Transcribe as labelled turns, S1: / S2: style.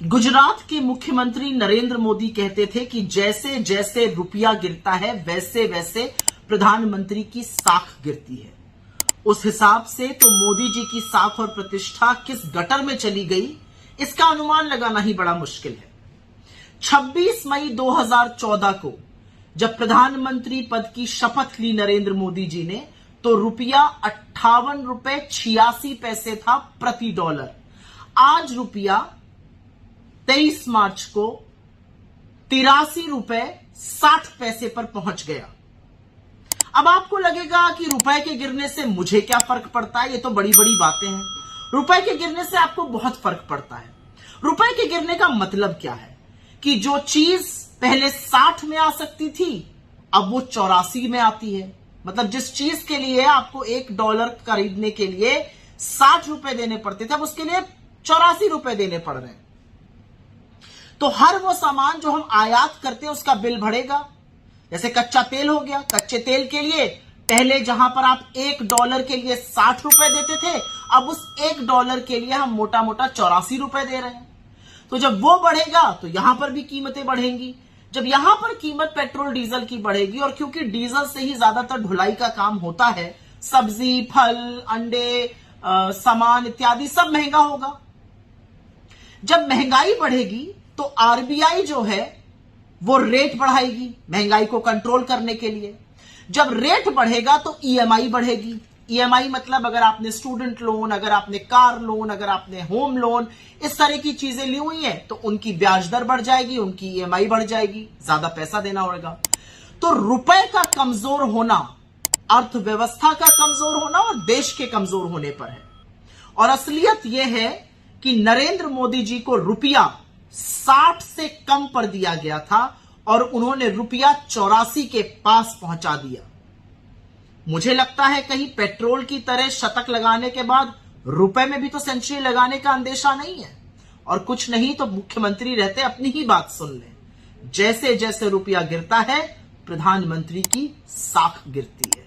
S1: गुजरात के मुख्यमंत्री नरेंद्र मोदी कहते थे कि जैसे जैसे रुपया गिरता है वैसे वैसे प्रधानमंत्री की साख गिरती है। उस हिसाब से तो मोदी जी की साख और प्रतिष्ठा किस गटर में चली गई, इसका अनुमान लगाना ही बड़ा मुश्किल है। 26 मई 2014 को जब प्रधानमंत्री पद की शपथ ली नरेंद्र मोदी जी ने, तो रुपया 58 रुपए 86 पैसे था प्रति डॉलर। आज रुपया 23 मार्च को 83 रुपए 60 पैसे पर पहुंच गया। अब आपको लगेगा कि रुपए के गिरने से मुझे क्या फर्क पड़ता है, ये तो बड़ी बड़ी बातें हैं। रुपए के गिरने से आपको बहुत फर्क पड़ता है। रुपए के गिरने का मतलब क्या है कि जो चीज पहले 60 में आ सकती थी अब वो 84 में आती है। मतलब जिस चीज के लिए आपको $1 खरीदने के लिए 60 रुपए देने पड़ते थे, अब उसके लिए 84 रुपए देने पड़ रहे हैं। तो हर वो सामान जो हम आयात करते हैं उसका बिल बढ़ेगा। जैसे कच्चा तेल हो गया, कच्चे तेल के लिए पहले जहां पर आप $1 के लिए 60 रुपए देते थे, अब उस $1 के लिए हम मोटा मोटा 84 रुपए दे रहे हैं। तो जब वो बढ़ेगा तो यहां पर भी कीमतें बढ़ेंगी। जब यहां पर कीमत पेट्रोल डीजल की बढ़ेगी, और क्योंकि डीजल से ही ज्यादातर ढुलाई का काम होता है, सब्जी, फल, अंडे, सामान इत्यादि सब महंगा होगा। जब महंगाई बढ़ेगी तो आरबीआई जो है वो रेट बढ़ाएगी महंगाई को कंट्रोल करने के लिए। जब रेट बढ़ेगा तो ईएमआई बढ़ेगी। ईएमआई मतलब अगर आपने स्टूडेंट लोन, अगर आपने कार लोन, अगर आपने होम लोन, इस तरह की चीजें ली हुई हैं तो उनकी ब्याज दर बढ़ जाएगी, उनकी ईएमआई बढ़ जाएगी, ज्यादा पैसा देना होगा। तो रुपए का कमजोर होना अर्थव्यवस्था का कमजोर होना और देश के कमजोर होने पर है। और असलियत यह है कि नरेंद्र मोदी जी को रुपया 60 से कम पर दिया गया था और उन्होंने रुपया 84 के पास पहुंचा दिया। मुझे लगता है कहीं पेट्रोल की तरह शतक लगाने के बाद रुपए में भी तो सेंचुरी लगाने का अंदेशा नहीं है। और कुछ नहीं तो मुख्यमंत्री रहते अपनी ही बात सुन लें, जैसे जैसे रुपया गिरता है प्रधानमंत्री की साख गिरती है।